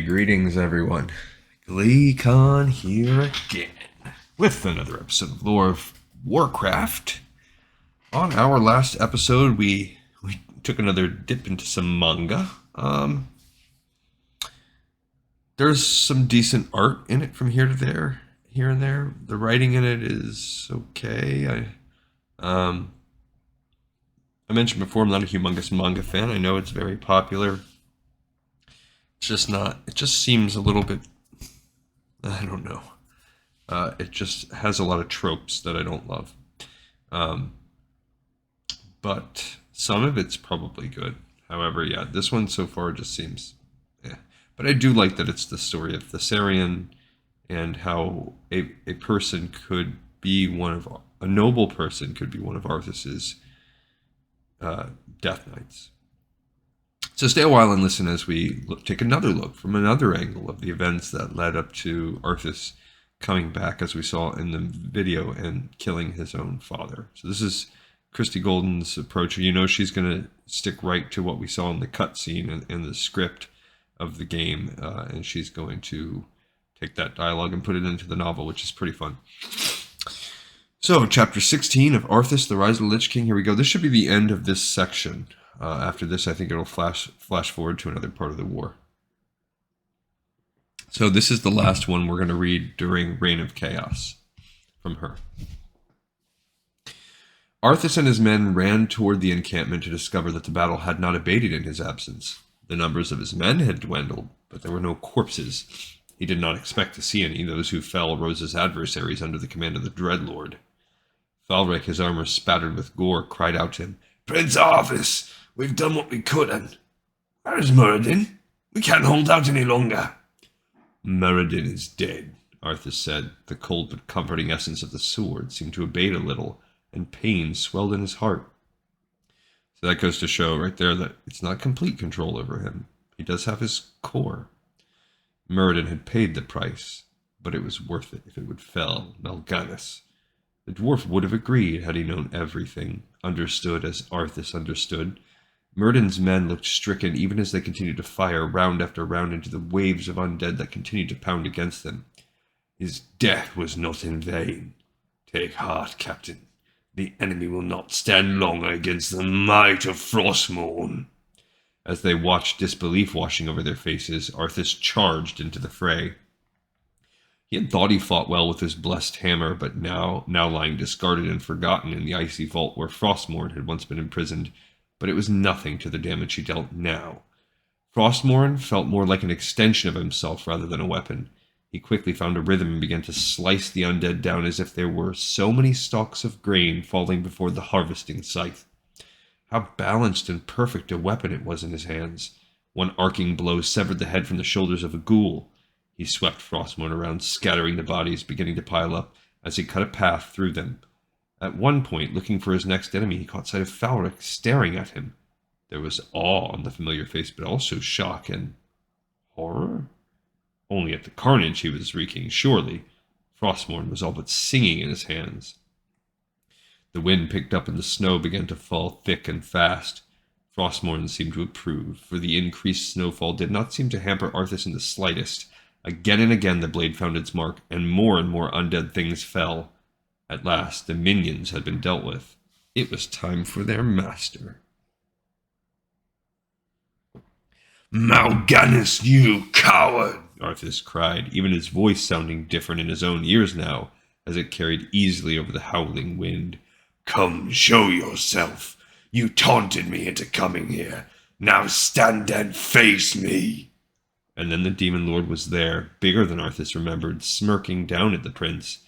Greetings everyone. GleeCon here again with another episode of Lore of Warcraft. On our last episode, we took another dip into some manga. There's some decent art in it from here to there, here and there. The writing in it is okay. I mentioned before I'm not a humongous manga fan. I know it's very popular. It's just not. It just seems a little bit. I don't know. It just has a lot of tropes that I don't love. But some of it's probably good. However, yeah, this one so far just seems. But I do like that it's the story of Thessarian and how a person could be a noble person could be one of Arthas's Death Knights. So stay a while and listen as we take another look from another angle of the events that led up to Arthas coming back, as we saw in the video, and killing his own father. So this is Christy Golden's approach. You know she's going to stick right to what we saw in the cutscene and the script of the game, and she's going to take that dialogue and put it into the novel, which is pretty fun. So, Chapter 16 of Arthas, the Rise of the Lich King. Here we go. This should be the end of this section. After this, I think it'll flash forward to another part of the war. So this is the last one we're going to read during Reign of Chaos from her. Arthas and his men ran toward the encampment to discover that the battle had not abated in his absence. The numbers of his men had dwindled, but there were no corpses. He did not expect to see any. Those who fell rose as adversaries under the command of the Dreadlord. Falric, his armor spattered with gore, cried out to him, "Prince Arthas! We've done what we could, and where is Muradin? We can't hold out any longer." "Muradin is dead," Arthas said. The cold but comforting essence of the sword seemed to abate a little, and pain swelled in his heart. So that goes to show right there that it's not complete control over him. He does have his core. Muradin had paid the price, but it was worth it if it would fell Mal'Ganis. The dwarf would have agreed had he known everything, understood as Arthas understood. Muradin's men looked stricken even as they continued to fire round after round into the waves of undead that continued to pound against them. "His death was not in vain. Take heart, Captain. The enemy will not stand long against the might of Frostmourne." As they watched disbelief washing over their faces, Arthas charged into the fray. He had thought he fought well with his blessed hammer, but now lying discarded and forgotten in the icy vault where Frostmourne had once been imprisoned. But it was nothing to the damage he dealt now. Frostmourne felt more like an extension of himself rather than a weapon. He quickly found a rhythm and began to slice the undead down as if there were so many stalks of grain falling before the harvesting scythe. How balanced and perfect a weapon it was in his hands. One arcing blow severed the head from the shoulders of a ghoul. He swept Frostmourne around, scattering the bodies beginning to pile up as he cut a path through them. At one point, looking for his next enemy, he caught sight of Falric staring at him. There was awe on the familiar face, but also shock and horror. Only at the carnage he was wreaking, surely. Frostmourne was all but singing in his hands. The wind picked up and the snow began to fall thick and fast. Frostmourne seemed to approve, for the increased snowfall did not seem to hamper Arthas in the slightest. Again and again the blade found its mark, and more undead things fell. At last, the minions had been dealt with. It was time for their master. "Mal'Ganis, you coward!" Arthas cried, even his voice sounding different in his own ears now, as it carried easily over the howling wind. "Come, show yourself. You taunted me into coming here. Now stand and face me." And then the Demon Lord was there, bigger than Arthas remembered, smirking down at the prince.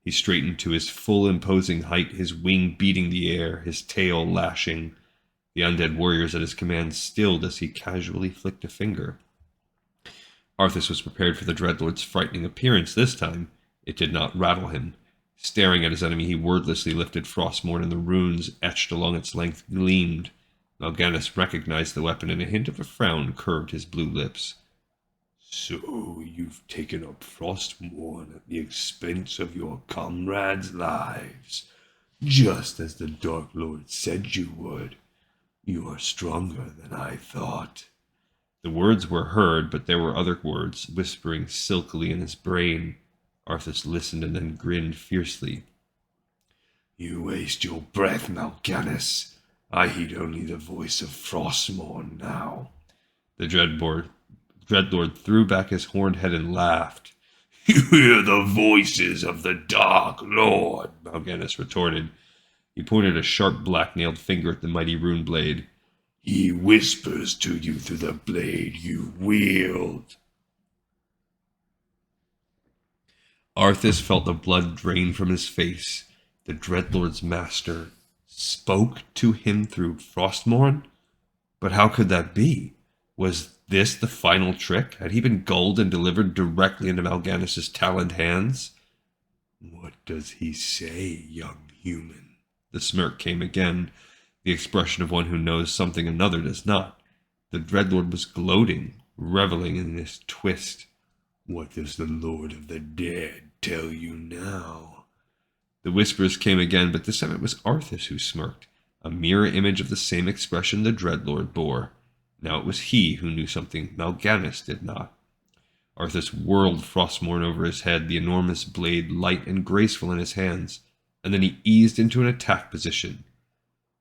He straightened to his full imposing height, his wing beating the air, his tail lashing. The undead warriors at his command stilled as he casually flicked a finger. Arthas was prepared for the Dreadlord's frightening appearance this time. It did not rattle him. Staring at his enemy, he wordlessly lifted Frostmourne, and the runes etched along its length gleamed. Mal'Ganis recognized the weapon, and a hint of a frown curved his blue lips. "So you've taken up Frostmourne at the expense of your comrades' lives, just as the Dark Lord said you would. You are stronger than I thought." The words were heard, but there were other words whispering silkily in his brain. Arthas listened and then grinned fiercely. You waste your breath, Mal'Ganis. I heed only the voice of Frostmourne now. The Dreadlord threw back his horned head and laughed. You hear the voices of the Dark Lord, Mal'Ganis retorted. He pointed a sharp black-nailed finger at the mighty rune blade. He whispers to you through the blade you wield. Arthas felt the blood drain from his face. The Dreadlord's master spoke to him through Frostmourne? But how could that be? Was this the final trick? Had he been gulled and delivered directly into Mal'Ganis' taloned hands? What does he say, young human? The smirk came again, the expression of one who knows something another does not. The Dreadlord was gloating, reveling in this twist. What does the Lord of the Dead tell you now? The whispers came again, but this time it was Arthas who smirked, a mirror image of the same expression the Dreadlord bore. Now it was he who knew something Mal'Ganis did not. Arthas whirled Frostmourne over his head, the enormous blade light and graceful in his hands, and then he eased into an attack position.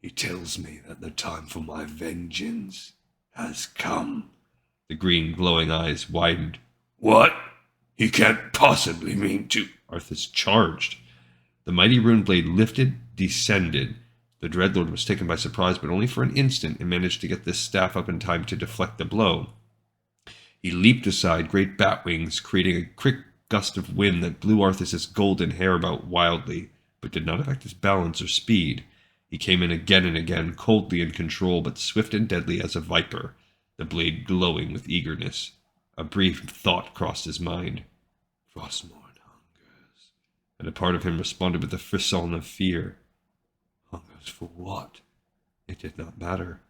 He tells me that the time for my vengeance has come. The green glowing eyes widened. What? He can't possibly mean to... Arthas charged. The mighty rune blade lifted, descended. The Dreadlord was taken by surprise, but only for an instant, and managed to get this staff up in time to deflect the blow. He leaped aside, great bat wings, creating a quick gust of wind that blew Arthas' golden hair about wildly, but did not affect his balance or speed. He came in again and again, coldly in control, but swift and deadly as a viper, the blade glowing with eagerness. A brief thought crossed his mind. Frostmourne hungers, and a part of him responded with a frisson of fear. Hungers for what? It did not matter.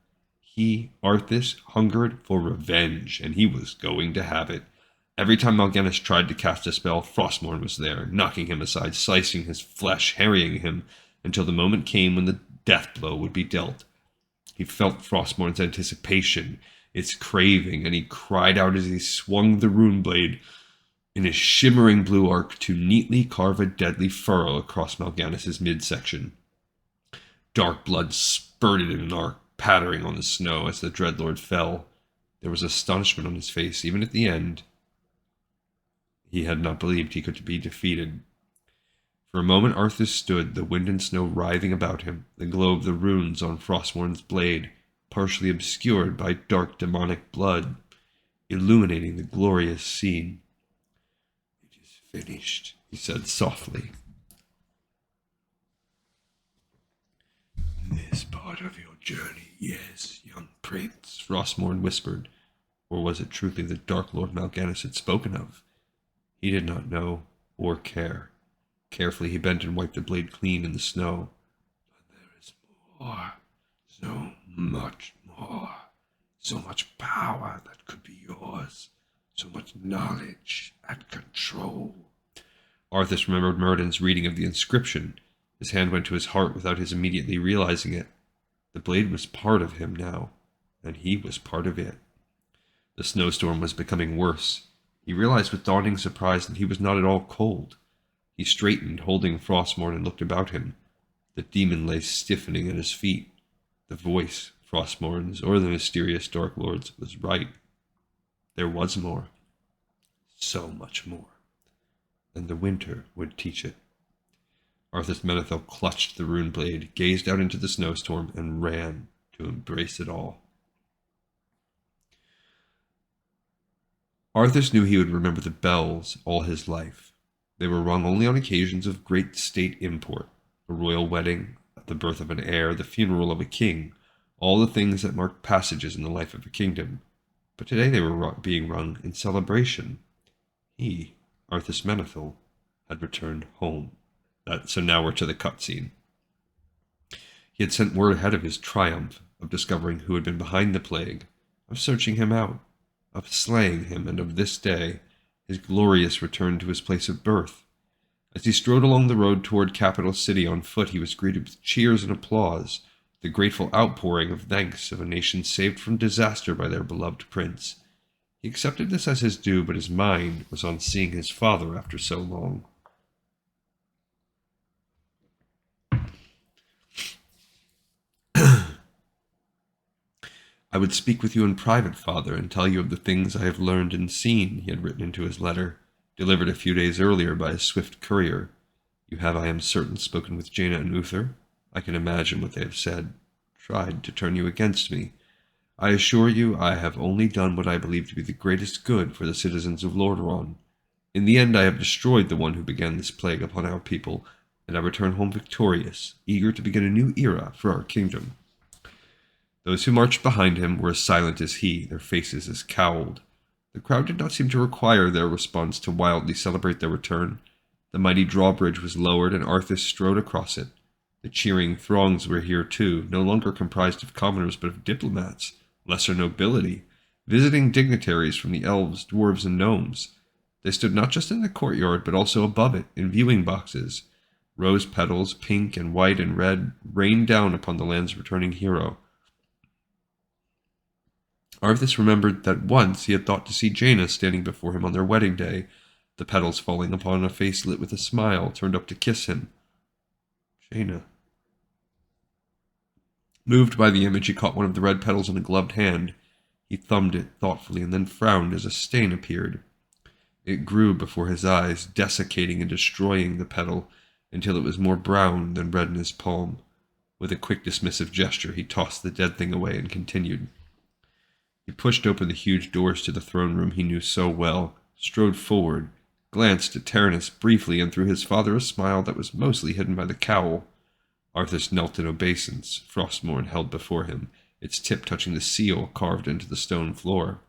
He, Arthas, hungered for revenge, and he was going to have it. Every time Mal'Ganis tried to cast a spell, Frostmourne was there, knocking him aside, slicing his flesh, harrying him, until the moment came when the death blow would be dealt. He felt Frostmourne's anticipation, its craving, and he cried out as he swung the rune blade in his shimmering blue arc to neatly carve a deadly furrow across Mal'Ganis' midsection. Dark blood spurted in an arc, pattering on the snow as the Dreadlord fell. There was astonishment on his face, even at the end. He had not believed he could be defeated. For a moment Arthas stood, the wind and snow writhing about him, the glow of the runes on Frostmourne's blade, partially obscured by dark demonic blood, illuminating the glorious scene. It is finished, he said softly. This part of your journey, yes, young prince, Frostmourne whispered. Or was it truly the Dark Lord Mal'Ganis had spoken of? He did not know or care. Carefully he bent and wiped the blade clean in the snow. But there is more, so much more, so much power that could be yours, so much knowledge and control. Arthas remembered Myrddin's reading of the inscription. His hand went to his heart without his immediately realizing it. The blade was part of him now, and he was part of it. The snowstorm was becoming worse. He realized with dawning surprise that he was not at all cold. He straightened, holding Frostmourne, and looked about him. The demon lay stiffening at his feet. The voice, Frostmourne's, or the mysterious Dark Lord's, was right. There was more. So much more. And the winter would teach it. Arthas Menethil clutched the rune blade, gazed out into the snowstorm, and ran to embrace it all. Arthas knew he would remember the bells all his life. They were rung only on occasions of great state import, a royal wedding, the birth of an heir, the funeral of a king, all the things that marked passages in the life of a kingdom. But today they were being rung in celebration. He, Arthas Menethil, had returned home. So now we're to the cutscene. He had sent word ahead of his triumph, of discovering who had been behind the plague, of searching him out, of slaying him, and of this day, his glorious return to his place of birth. As he strode along the road toward Capital City on foot, he was greeted with cheers and applause, the grateful outpouring of thanks of a nation saved from disaster by their beloved prince. He accepted this as his due, but his mind was on seeing his father after so long. I would speak with you in private, father, and tell you of the things I have learned and seen, he had written into his letter, delivered a few days earlier by a swift courier. You have, I am certain, spoken with Jaina and Uther. I can imagine what they have said, tried to turn you against me. I assure you I have only done what I believe to be the greatest good for the citizens of Lordaeron. In the end I have destroyed the one who began this plague upon our people, and I return home victorious, eager to begin a new era for our kingdom. Those who marched behind him were as silent as he, their faces as cowled. The crowd did not seem to require their response to wildly celebrate their return. The mighty drawbridge was lowered, and Arthas strode across it. The cheering throngs were here too, no longer comprised of commoners but of diplomats, lesser nobility, visiting dignitaries from the elves, dwarves, and gnomes. They stood not just in the courtyard, but also above it, in viewing boxes. Rose petals, pink and white and red, rained down upon the land's returning hero. Arthas remembered that once he had thought to see Jaina standing before him on their wedding day, the petals falling upon a face lit with a smile, turned up to kiss him. Jaina. Moved by the image, he caught one of the red petals in a gloved hand. He thumbed it thoughtfully and then frowned as a stain appeared. It grew before his eyes, desiccating and destroying the petal until it was more brown than red in his palm. With a quick dismissive gesture, he tossed the dead thing away and continued. He pushed open the huge doors to the throne room he knew so well, strode forward, glanced at Taranis briefly, and threw his father a smile that was mostly hidden by the cowl. Arthas knelt in obeisance, Frostmourne held before him, its tip touching the seal carved into the stone floor.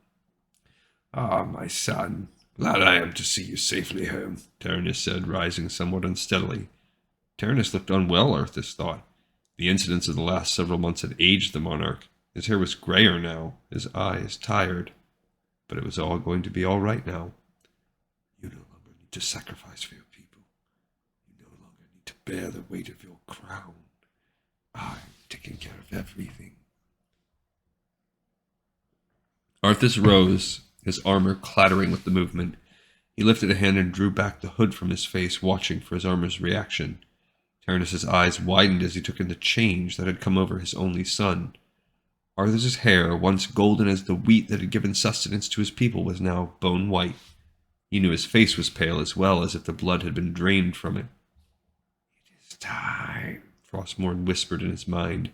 Ah, my son, glad I am to see you safely home, Taranis said, rising somewhat unsteadily. Taranis looked unwell, Arthas thought. The incidents of the last several months had aged the monarch. His hair was grayer now, his eyes tired. But it was all going to be all right now. You no longer need to sacrifice for your people. You no longer need to bear the weight of your crown. I'm taking care of everything. Arthas rose, his armor clattering with the movement. He lifted a hand and drew back the hood from his face, watching for his armor's reaction. Taranis' eyes widened as he took in the change that had come over his only son. Arthas' hair, once golden as the wheat that had given sustenance to his people, was now bone white. He knew his face was pale as well, as if the blood had been drained from it. It is time, Frostmourne whispered in his mind.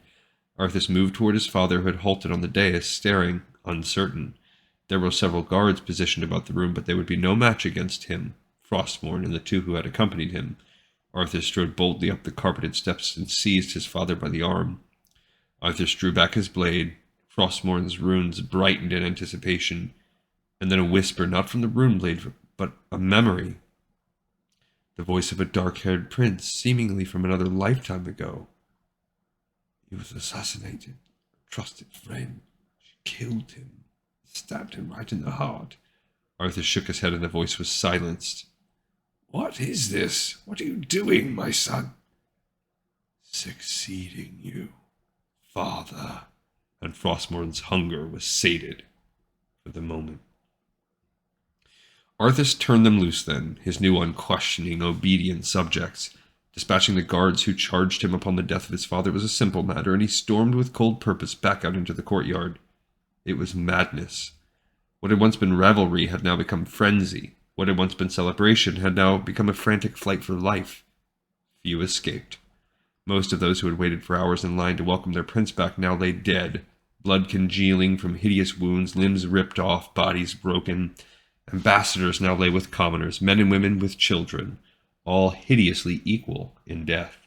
Arthas moved toward his father, who had halted on the dais, staring, uncertain. There were several guards positioned about the room, but they would be no match against him, Frostmourne, and the two who had accompanied him. Arthas strode boldly up the carpeted steps and seized his father by the arm. Arthas drew back his blade. Frostmourne's runes brightened in anticipation, and then a whisper, not from the rune blade, but a memory. The voice of a dark-haired prince, seemingly from another lifetime ago. He was assassinated. A trusted friend. She killed him. Stabbed him right in the heart. Arthas shook his head and the voice was silenced. What is this? What are you doing, my son? Succeeding you, father. And Frostmourne's hunger was sated for the moment. Arthas turned them loose then, his new unquestioning, obedient subjects. Dispatching the guards who charged him upon the death of his father was a simple matter, and he stormed with cold purpose back out into the courtyard. It was madness. What had once been revelry had now become frenzy. What had once been celebration had now become a frantic flight for life. Few escaped. Most of those who had waited for hours in line to welcome their prince back now lay dead, blood congealing from hideous wounds, limbs ripped off, bodies broken. Ambassadors now lay with commoners, men and women with children, all hideously equal in death.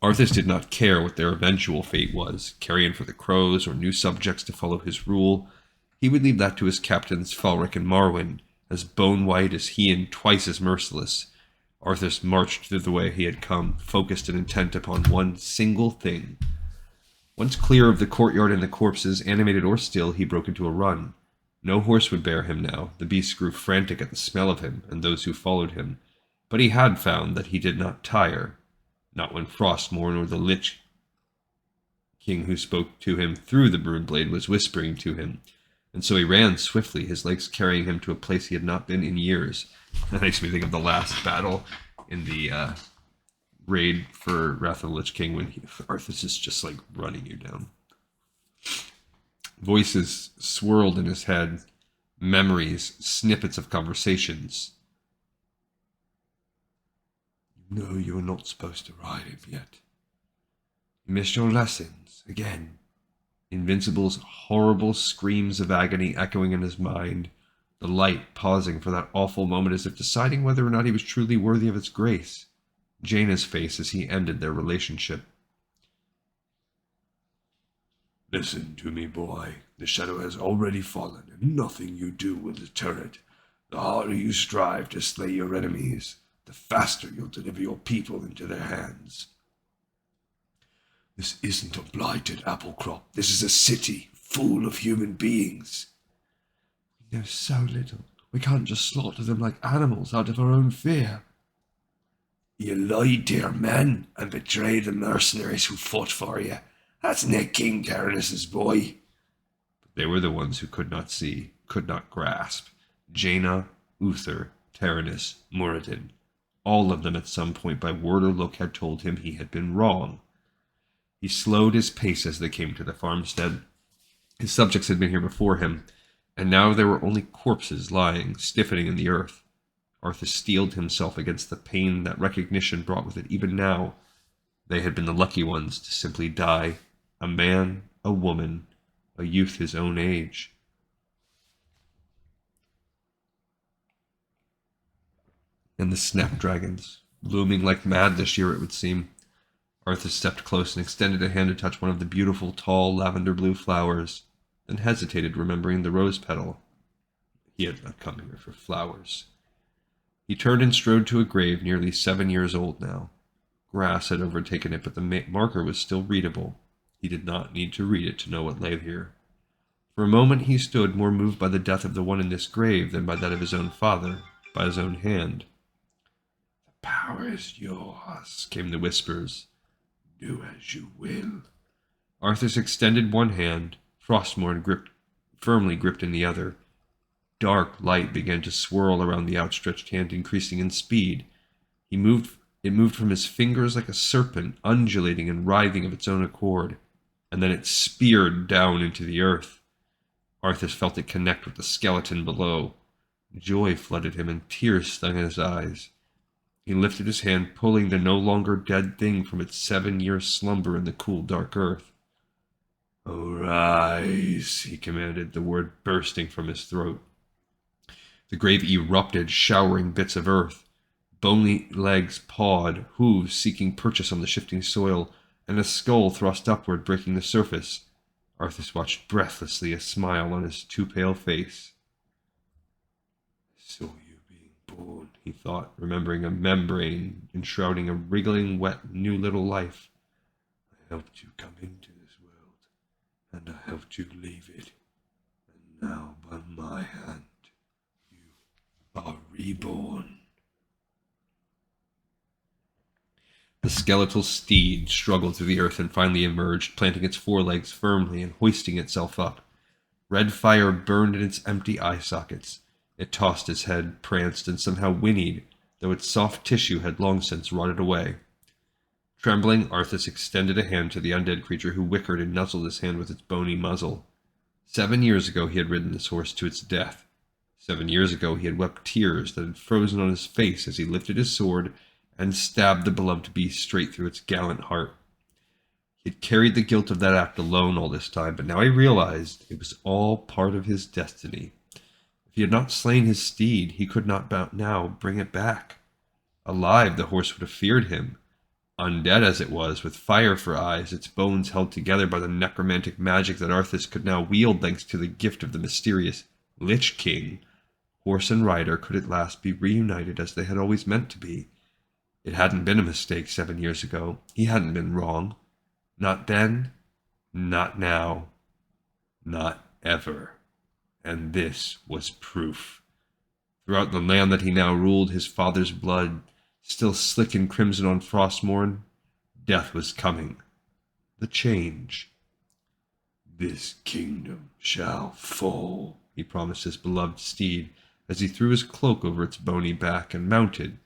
Arthas did not care what their eventual fate was, carrion for the crows or new subjects to follow his rule. He would leave that to his captains Falric and Marwyn, as bone-white as he and twice as merciless. Arthas marched through the way he had come, focused and intent upon one single thing. Once clear of the courtyard and the corpses, animated or still, he broke into a run. No horse would bear him now. The beasts grew frantic at the smell of him and those who followed him. But he had found that he did not tire. Not when Frostmourne or the Lich king who spoke to him through the brood blade was whispering to him, and so he ran swiftly, his legs carrying him to a place he had not been in years. That makes me think of the last battle in the raid for Wrath of the Lich King when Arthas is just like running you down. Voices swirled in his head, memories, snippets of conversations. No, you're not supposed to ride him yet. You missed your lessons again. Invincible's horrible screams of agony echoing in his mind, the light pausing for that awful moment as if deciding whether or not he was truly worthy of its grace. Jaina's face as he ended their relationship. Listen to me, boy. The shadow has already fallen, and nothing you do will deter it. The harder you strive to slay your enemies, the faster you'll deliver your people into their hands. This isn't a blighted apple crop. This is a city full of human beings. We know so little. We can't just slaughter them like animals out of our own fear. You lied to your men and betrayed the mercenaries who fought for you. That's Lich King Tyrannus's boy. But they were the ones who could not see, could not grasp. Jaina, Uther, Tyrannus, Muradin. All of them at some point by word or look had told him he had been wrong. He slowed his pace as they came to the farmstead. His subjects had been here before him, and now there were only corpses lying, stiffening in the earth. Arthas steeled himself against the pain that recognition brought with it. Even now, they had been the lucky ones to simply die. A man, a woman, a youth his own age. And the snapdragons, blooming like mad this year it would seem. Arthas stepped close and extended a hand to touch one of the beautiful, tall, lavender-blue flowers, then hesitated, remembering the rose petal. He had not come here for flowers. He turned and strode to a grave nearly 7 years old now. Grass had overtaken it, but the marker was still readable. He did not need to read it to know what lay here. For a moment he stood, more moved by the death of the one in this grave than by that of his own father, by his own hand. The power is yours, came the whispers. Do as you will. Arthas extended one hand, Frostmourne firmly gripped in the other. Dark light began to swirl around the outstretched hand, increasing in speed. It moved from his fingers like a serpent, undulating and writhing of its own accord, and then it speared down into the earth. Arthas felt it connect with the skeleton below. Joy flooded him, and tears stung in his eyes. He lifted his hand, pulling the no longer dead thing from its 7-year slumber in the cool, dark earth. Arise, he commanded, the word bursting from his throat. The grave erupted, showering bits of earth. Bony legs pawed, hooves seeking purchase on the shifting soil, and a skull thrust upward, breaking the surface. Arthas watched breathlessly, a smile on his too pale face. I saw you being born, he thought, remembering a membrane enshrouding a wriggling, wet, new little life. I helped you come into this world, and I helped you leave it. And now, by my hand, you are reborn. The skeletal steed struggled through the earth and finally emerged, planting its forelegs firmly and hoisting itself up. Red fire burned in its empty eye sockets. It tossed its head, pranced, and somehow whinnied, though its soft tissue had long since rotted away. Trembling, Arthas extended a hand to the undead creature, who whickered and nuzzled his hand with its bony muzzle. 7 years ago he had ridden this horse to its death. 7 years ago he had wept tears that had frozen on his face as he lifted his sword and stabbed the beloved beast straight through its gallant heart. He had carried the guilt of that act alone all this time, but now he realized it was all part of his destiny. If he had not slain his steed, he could not now bring it back. Alive, the horse would have feared him. Undead as it was, with fire for eyes, its bones held together by the necromantic magic that Arthas could now wield thanks to the gift of the mysterious Lich King, horse and rider could at last be reunited as they had always meant to be. It hadn't been a mistake 7 years ago. He hadn't been wrong. Not then, not now, not ever. And this was proof. Throughout the land that he now ruled, his father's blood, still slick and crimson on Frostmourne, death was coming. The change. This kingdom shall fall, he promised his beloved steed as he threw his cloak over its bony back and mounted.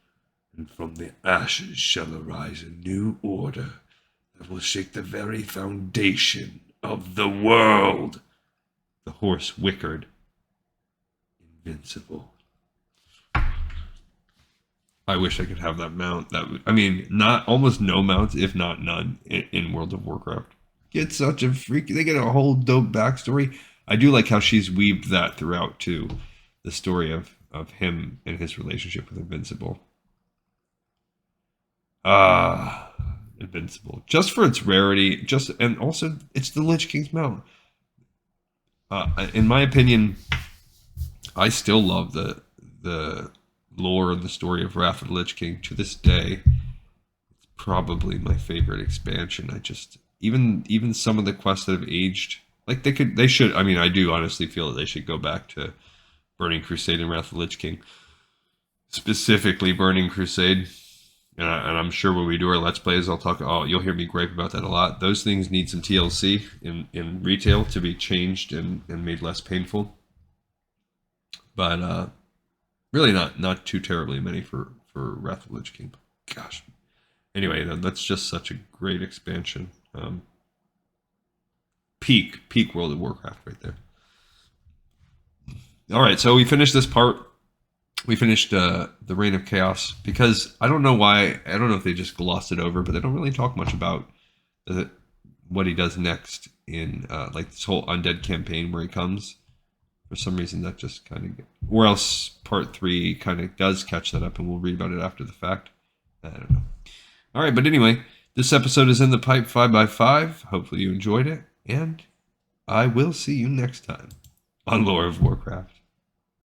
And from the ashes shall arise a new order that will shake the very foundation of the world. The horse whickered. Invincible. I wish I could have that mount. Not almost no mounts, if not none, in World of Warcraft. Get such a freak. They get a whole dope backstory. I do like how she's weaved that throughout too, the story of him and his relationship with Invincible. Invincible. Just for its rarity, and also it's the Lich King's mount. In my opinion, I still love the lore and the story of Wrath of the Lich King to this day. It's probably my favorite expansion. I just even some of the quests that have aged, like they should. I mean, I do honestly feel that they should go back to Burning Crusade and Wrath of the Lich King, specifically Burning Crusade. And I'm sure when we do our Let's Plays, you'll hear me gripe about that a lot. Those things need some TLC in retail to be changed and made less painful. But really not too terribly many for Wrath of the Lich King. Gosh. Anyway, that's just such a great expansion. Peak World of Warcraft right there. All right, so we finished this part. We finished the Reign of Chaos because I don't know why. I don't know if they just glossed it over, but they don't really talk much about what he does next in like this whole undead campaign where he comes. For some reason, that just kind of, or else part 3 kind of does catch that up, and we'll read about it after the fact. I don't know. All right, but anyway, this episode is in the pipe 5x5. Hopefully you enjoyed it, and I will see you next time on Lore of Warcraft.